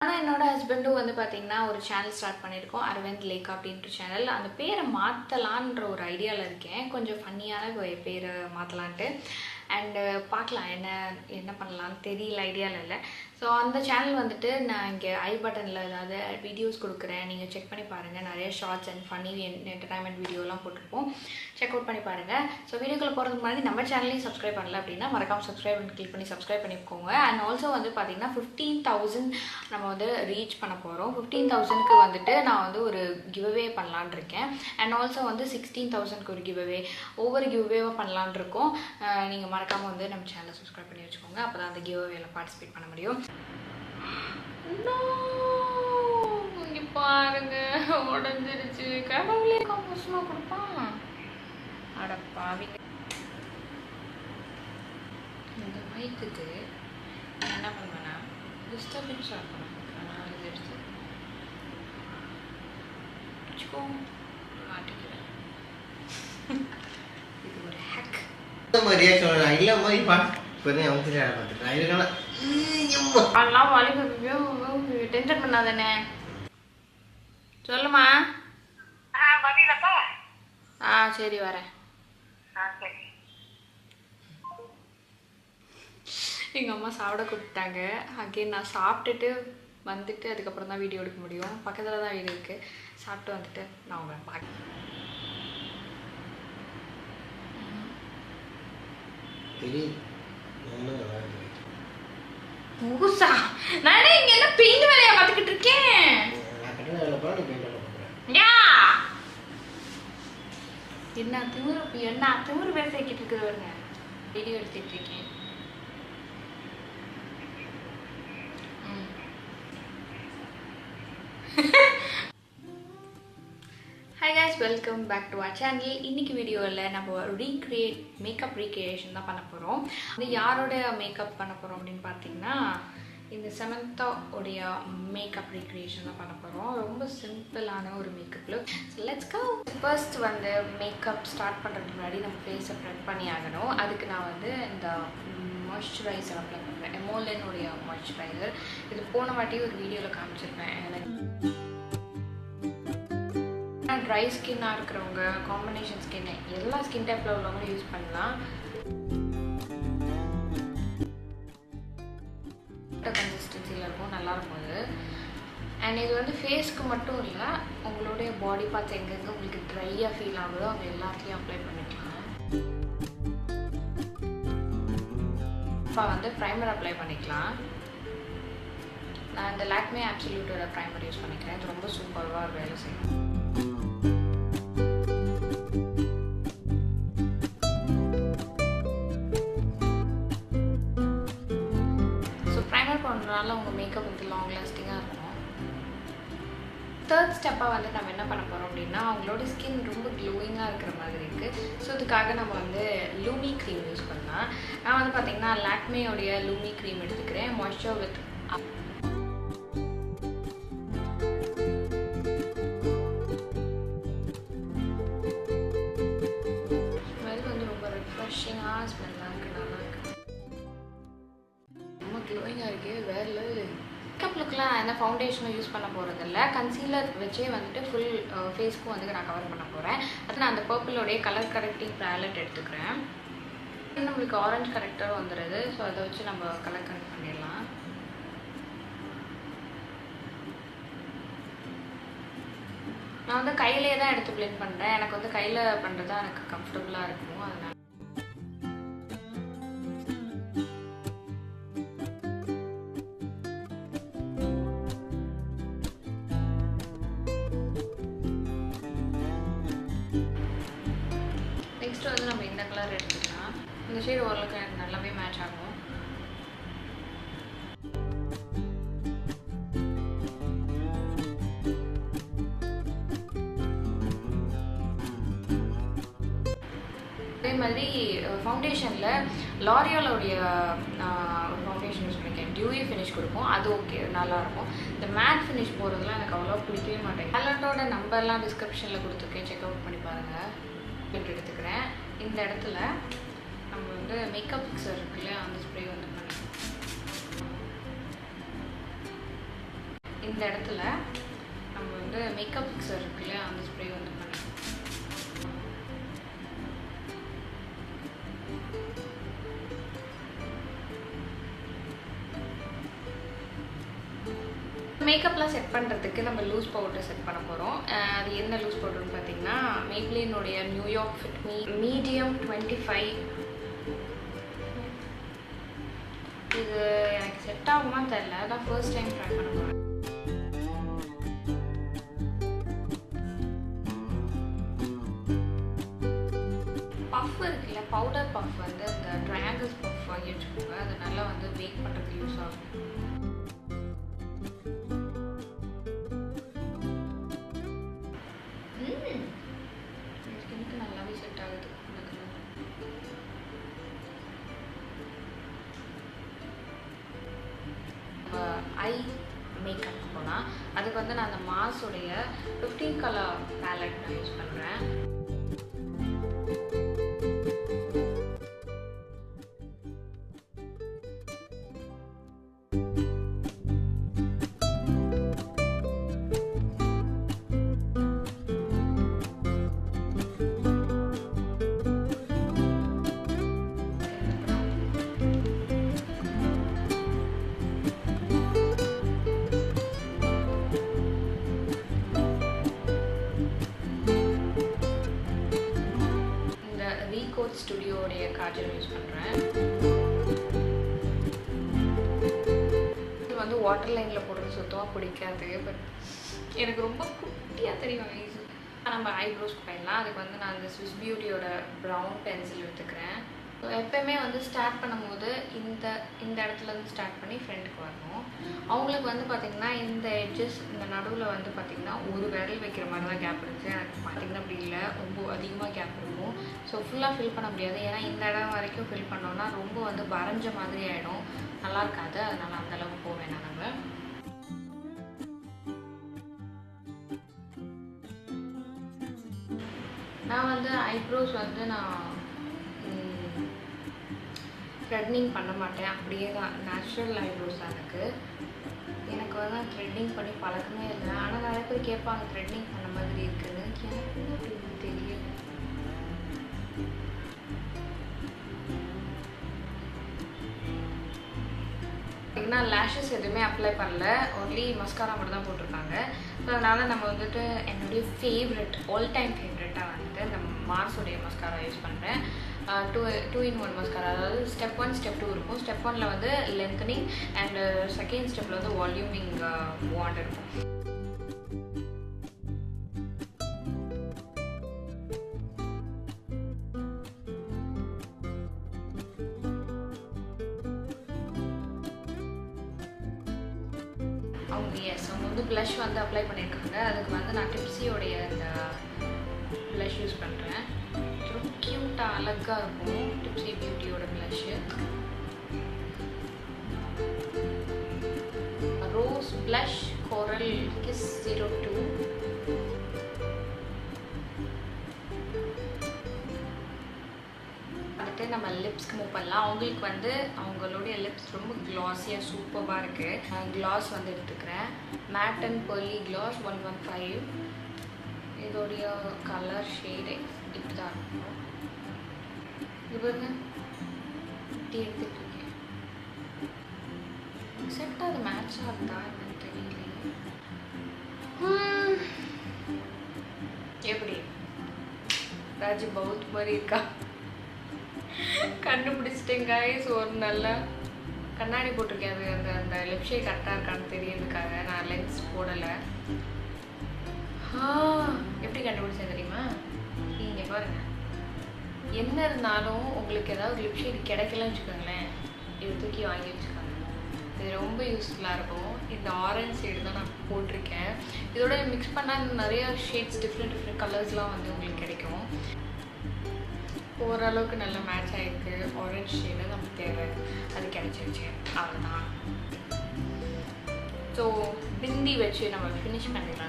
ஆனால் என்னோட ஹஸ்பண்டும் வந்து பார்த்திங்கன்னா ஒரு சேனல் ஸ்டார்ட் பண்ணியிருக்கோம், அரவிந்த் லேக் அப்படின்ற சேனல். அந்த பேரை மாற்றலான்ற ஒரு ஐடியாவில் இருக்கேன், கொஞ்சம் ஃபன்னியான பேரை மாற்றலான்ட்டு. அண்டு பார்க்கலாம் என்ன பண்ணலான்னு தெரியல, ஐடியாவில் இல்லை. ஸோ அந்த சேனல் வந்துட்டு நான் இங்கே ஐ பட்டனில் ஏதாவது வீடியோஸ் கொடுக்குறேன், நீங்கள் செக் பண்ணி பாருங்கள். நிறைய ஷார்ட்ஸ் அண்ட் ஃபன்னி என்டர்டைன்மெண்ட் வீடியோலாம் போட்டிருப்போம், செக் அவுட் பண்ணி பாருங்கள். ஸோ வீடியோக்குள்ளே போகிறதுக்கு முன்னாடி நம்ம சேனலையும் சப்ஸ்கிரைப் பண்ணல அப்படின்னா மறக்காமல் சப்ஸ்கிரைப் கிளிக் பண்ணி சப்ஸ்கிரைப் பண்ணிக்கோங்க. அண்ட் ஆல்சோ வந்து பார்த்திங்கன்னா 15,000 நம்ம வந்து ரீச் பண்ண போகிறோம். 15,000க்கு வந்துட்டு நான் வந்து ஒரு கிவ்அவே பண்ணலான் இருக்கேன். அண்ட் ஆல்சோ வந்து 16,000க்கு ஒரு கிவ்அவே, ஒவ்வொரு கிவ்அவேவாக பண்ணலான் இருக்கோம். நீங்கள் மறக்காமல் வந்து நம்ம சேனலை சப்ஸ்கிரைப் பண்ணி வச்சுக்கோங்க, அப்போ தான் அந்த கிவ்அவேல பார்ட்டிசிபேட் பண்ண முடியும். இங்கே பாருங்க, உடஞ்சிருச்சு. கடவுளே காம்போஸ்மாக கொடுப்பான். அடப்பாவிங்க. இந்த மைக்குக்கு என்ன பண்ணுவேன்னா டிஸ்டர்பன்ஸ் ஆகணும். அதனால் இது எடுத்து வச்சுக்கோ, மாட்டிக்கிறேன். இது ஒரு ஹேக். அதெல்லாம் வலிக்கு டென்ஷன் பண்ணாதானே. சொல்லுமா. சரி வரேன். எங்கள் அம்மா சாப்பிட கூப்பிட்டாங்க. அகெயின் நான் சாப்பிட்டுட்டு வந்துட்டு அதுக்கப்புறம் தான் வீடியோ எடுக்க முடியும். பக்கத்தில் தான் வீடு இருக்குது. சாப்பிட்டு வந்துட்டு நான் உங்களை பார்க்க. ஊசா நானே இங்க என்ன பெயிண்ட் வேலையா பார்த்துக்கிட்டு இருக்கேன். என்ன திமிரு பேசிக்கிட்டு இருக்குது பாருங்க. வீடியோ எடுத்துட்டு இருக்கேன். Hi guys, welcome back to our channel. இன்னைக்கு வீடியோவில் நம்ம மேக்கப் ரீக்ரியேஷன் தான் பண்ண போகிறோம். அது யாரோட மேக்கப் பண்ண போகிறோம் அப்படின்னு பார்த்தீங்கன்னா இந்த சமந்தா உடைய மேக்கப் ரீக்ரியேஷன் தான் பண்ண போகிறோம். ரொம்ப சிம்பிளான ஒரு makeup look. So let's go. First வந்து மேக்கப் ஸ்டார்ட் பண்ணுறதுக்கு முன்னாடி நம்ம ஃபேஸை ப்ரெப் பண்ணி ஆகணும். அதுக்கு நான் வந்து இந்த மாய்ஸ்சரைசர் அப்ளை பண்ணுறேன், எமோலனுடைய மாய்ஸ்சரைசர். இது போன வாட்டி ஒரு வீடியோவில் காமிச்சிருப்பேன். எனக்கு ட்ரை ஸ்கின்னாக இருக்கிறவங்க, காம்பினேஷன் ஸ்கின், எல்லா ஸ்கின் டைப்பில் உள்ளவங்களும் யூஸ் பண்ணலாம். கன்சிஸ்டன்சியில் இருக்கும், நல்லாயிருக்கும் அது. அண்ட் இது வந்து ஃபேஸ்க்கு மட்டும் இல்லை, உங்களுடைய பாடி பார்ட்ஸ் எங்கெங்கே உங்களுக்கு ட்ரையாக ஃபீல் ஆகுதோ அவங்க எல்லாத்தையும் அப்ளை பண்ணிக்கலாம். இப்போ வந்து ப்ரைமர் அப்ளை பண்ணிக்கலாம். நான் இந்த லாக்மே அப்சல்யூட்டோட ப்ரைமர் யூஸ் பண்ணிக்கிறேன். இது ரொம்ப சூப்பராக வேலை செய்யும். பண்ணுறதுனால உங்கள் மேக்கப் வந்து லாங் லாஸ்டிங்காக இருக்கும். தேர்ட் ஸ்டெப்பாக வந்து நம்ம என்ன பண்ண போகிறோம் அப்படின்னா, அவங்களோட ஸ்கின் ரொம்ப க்ளோயிங்காக இருக்கிற மாதிரி இருக்குது. ஸோ இதுக்காக நம்ம வந்து லூமி க்ரீம் யூஸ் பண்ணலாம். நான் வந்து பார்த்திங்கன்னா லாக்மேயோடைய லூமி க்ரீம் எடுத்துக்கிறேன், மாய்ஸ்சர் வித் ஸ்மெல் வந்து ரொம்ப ரிஃப்ரெஷிங்காக ஸ்மெல்லாக இருக்குது, நல்லா இருக்குது, ரொம்ப க்ளோயிங்காக இருக்குது, வேறு லெவல். மேக்கப் லுக்கெலாம் நான் என்ன ஃபவுண்டேஷனும் யூஸ் பண்ண போகிறதில்ல, கன்சீலர் வச்சே வந்துட்டு ஃபுல் ஃபேஸ்க்கும் வந்து நான் கவர் பண்ண போகிறேன். அது நான் அந்த பர்பிளோடைய கலர் கரெக்டிங் பேலட் எடுத்துக்கிறேன். நம்மளுக்கு ஆரஞ்சு கரெக்டாக வந்துடுது. ஸோ அதை வச்சு நம்ம கலர் கரெக்ட் பண்ணிடலாம். நான் வந்து கையிலே தான் எடுத்து பிளெண்ட் பண்ணுறேன். எனக்கு வந்து கையில் பண்ணுறது தான் எனக்கு கம்ஃபர்டபுளாக இருக்கும். அதனால் நெக்ஸ்ட்டு வந்து நம்ம இந்த கலர் எடுத்துக்கலாம். இந்த ஷேட் ஓரளவுக்கு எனக்கு நல்லாவே மேட்ச் ஆகும். அதே மாதிரி ஃபவுண்டேஷனில் லாரியாலோடைய ஃபவுண்டேஷன் யூஸ் பண்ணிக்கிறேன். டியூயி ஃபினிஷ் கொடுக்கும், அது ஓகே, நல்லாயிருக்கும். இந்த மேட் ஃபினிஷ் போகிறதுலாம் எனக்கு அவ்வளோ பிடிக்கவே மாட்டேன். பேலட்டோட நம்பர்லாம் டிஸ்கிரிப்ஷனில் கொடுத்துருக்கேன், செக் அவுட் பண்ணி பாருங்கள். எடுத்துக்கிறேன். இந்த இடத்துல நம்ம வந்து மேக்கப் ஃபிக்ஸர் இருக்குல்ல, அந்த ஸ்ப்ரே வந்து பண்ணிக்கலாம். இந்த இடத்துல நம்ம வந்து மேக்கப் ஃபிக்ஸர் இருக்குல்ல அந்த ஸ்ப்ரே வந்து பண்ணிக்கலாம். மேக்கப்லாம் செட் பண்ணுறதுக்கு நம்ம லூஸ் பவுடர் செட் பண்ண போகிறோம். அது என்ன லூஸ் பவுடர்னு பார்த்தீங்கன்னா மேப்ளினுடைய நியூயார்க் ஃபிட் மீ மீடியம் 25. இது எனக்கு செட் ஆகுமா தெரியல, அதான் ஃபர்ஸ்ட் டைம் ட்ரை பண்ண போகிறேன். பஃப் இருக்குல்ல, பவுடர் பஃப் வந்து இந்த ட்ரையாங்கிள்ஸ் பஃப் வாங்கி வச்சுக்கோங்க. அது நல்லா வந்து பேக் பண்ணுறதுக்கு யூஸ் ஆகும். ஸ்கின்னுக்கு நல்லாவே செட் ஆகுது. ஐ மேக்கப் போனால் அதுக்கு வந்து நான் அந்த மாஸோடைய 15 கலர் பேலட் நான் யூஸ் பண்ணுறேன். ஸ்டுடியோடைய காஜல் யூஸ் பண்ணுறேன். இது வந்து வாட்டர் லைனில் போடுறது சுத்தமாக பிடிக்காது. பட் எனக்கு ரொம்ப குட்டியாக தெரியும் ஐஸ். நம்ம ஐப்ரோஸ் பண்ணலாம். அதுக்கு வந்து நான் இந்த ஸ்விஸ் பியூட்டியோட ப்ரௌன் பென்சில் எடுத்துக்கிறேன். எப்போயுமே வந்து ஸ்டார்ட் பண்ணும்போது இந்த இடத்துலேருந்து ஸ்டார்ட் பண்ணி ஃப்ரெண்டுக்கு வரணும். அவங்களுக்கு வந்து பார்த்திங்கன்னா இந்த எட்ஜஸ் இந்த நடுவில் வந்து பார்த்திங்கன்னா ஒரு விரல் வைக்கிற மாதிரி தான் கேப் இருக்குது. எனக்கு பார்த்திங்கன்னா அப்படி இல்லை, ரொம்ப அதிகமாக கேப் இருக்கும். ஸோ ஃபுல்லாக ஃபில் பண்ண முடியாது. ஏன்னா இந்த இடம் வரைக்கும் ஃபில் பண்ணோன்னா ரொம்ப வந்து வரைஞ்ச மாதிரி ஆகிடும், நல்லா இருக்காது. அதனால் அந்தளவுக்கு போவேன் நம்ம. நான் வந்து ஐப்ரோஸ் வந்து நான் த்ரெட்னிங் பண்ண மாட்டேன், அப்படியே தான் நேச்சுரல் ஐப்ரோஸ் தான் எனக்கு வந்து த்ரெட்டிங் பண்ணி பழக்கமே இல்லை. ஆனால் நிறைய பேர் கேட்பாங்க த்ரெட்டிங் பண்ண மாதிரி இருக்குன்னு. எனக்கு அப்படி தெரியல. பார்த்தீங்கன்னா லேஷஸ் எதுவுமே அப்ளை பண்ணல, ஒன்லி மஸ்காரா மட்டும் தான் போட்டிருக்காங்க. ஸோ அதனால் நம்ம வந்துட்டு என்னுடைய ஃபேவரெட் ஆல் டைம் ஃபேவரெட்டாக வந்துட்டு இந்த மார்ஸோடைய மஸ்காரா யூஸ் பண்ணுறேன். 2-in-1 mascara. அதாவது ஸ்டெப் 1 ஸ்டெப் 2 இருக்கும். ஸ்டெப் 1ல் வந்து லென்த்தனிங் அண்ட் செகண்ட் ஸ்டெப்பில் வந்து வால்யூமிங் வாண்ட் இருக்கும். அவங்க வந்து ப்ளஷ் வந்து அப்ளை பண்ணியிருக்காங்க. அதுக்கு வந்து நான் டிப்ஸியோடைய இந்த ப்ளஷ் யூஸ் பண்ணுறேன். ரொம்ப க்யூட்டாக அழகாக இருக்கும் டிப்ஸி பியூட்டியோட ப்ளஷ்ஷு. ரோஸ் ப்ளஷ் கோரல் கிஸ் 02. வந்துட்டு நம்ம லிப்ஸ்க்கு மூவ் பண்ணலாம். அவங்களுக்கு வந்து அவங்களுடைய லிப்ஸ் ரொம்ப க்ளாஸியாக சூப்பராக இருக்குது. க்ளாஸ் வந்து எடுத்துக்கிறேன். Matte and pearly gloss 115. இதோடைய கலர் ஷேடு இப்படி தான் இருக்கும். இது பாருங்க, இப்படி எடுத்துட்டு இருக்கேன். செட் அது மேட்சாக இருக்கா என்னன்னு தெரியல. எப்படி ராஜு பவுத் மாதிரி இருக்கா? கண்டுபிடிச்சிட்டேன் கைஸ். ஒரு நல்ல கண்ணாடி போட்டிருக்கேன். அது அந்த அந்த லிப்ஷே கரெக்டாக இருக்கான்னு தெரியறதுக்காக நான் லென்ஸ் போடலை. எப்படி கண்டுபிடிச்சேன் தெரியுமா? இங்கே பாருங்க, என்ன இருந்தாலும் உங்களுக்கு ஏதாவது லிப்ஷேட் கிடைக்கலன்னு வச்சுக்கோங்களேன், இது தூக்கி வாங்கி வச்சுக்கோங்க. இது ரொம்ப யூஸ்ஃபுல்லாக இருக்கும். இந்த ஆரஞ்ச் ஷேடு தான் நான் போட்டிருக்கேன். இதோட மிக்ஸ் பண்ணால் நிறைய ஷேட்ஸ் டிஃப்ரெண்ட் கலர்ஸ்லாம் வந்து உங்களுக்கு கிடைக்கும். ஓரளவுக்கு நல்ல மேட்ச் ஆகிருக்கு. ஆரஞ்ச் ஷேடு நமக்கு தேவை, அது கிடைச்சிருச்சு. அவ்வளோதான். ஸோ பிந்தி வச்சு நம்ம ஃபினிஷ் பண்ணிடலாம்.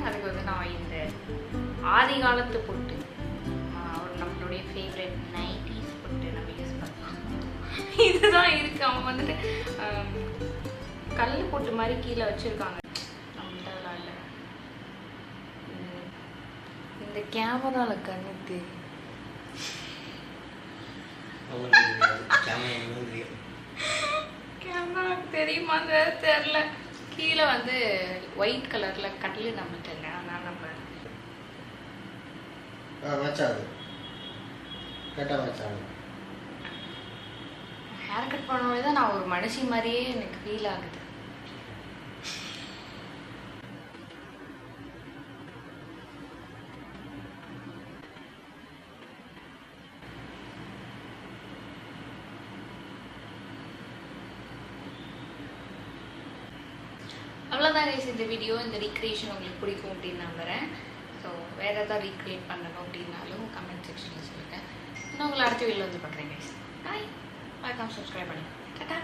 அதுக்கு வந்து நான் இந்த ஆதி காலத்து பொட்டு, நம்மளுடைய ஃபேவரட் 90s பொட்டு நம்ம யூஸ் பண்ணலாம். இதுதான் இருக்குது. அவங்க வந்துட்டு கல் பொட்டு மாதிரி கீழே வச்சுருக்காங்க. இந்த கேமராவில் கண்ணு தெரியும். கேமராவுக்கு தெரியுமான்னு தெரில. கீழே வந்து ஒயிட் கலரில் கட்டில் நம்பிட்டேங்க. அதனால் நம்ம ஹேர் கட் பண்ணவே தான் நான் ஒரு மனுஷி மாதிரியே எனக்கு ஃபீல் ஆகுது. அவ்வளோதான் கைஸ் இந்த வீடியோ. இந்த ரீக்ரியேஷன் உங்களுக்கு பிடிக்கும் அப்படின்னு நம்புகிறேன். ஸோ வேறு எதாவது ரீக்ரியேட் பண்ணணும் அப்படின்னாலும் கமெண்ட் செக்ஷனில் சொல்லுங்கள். இன்னும் உங்களை அடுத்த வீடியோவில் வந்து பார்க்குறேன் கைஸ். பாய். மறக்காம சப்ஸ்கிரைப் பண்ணுங்கள். டாடா.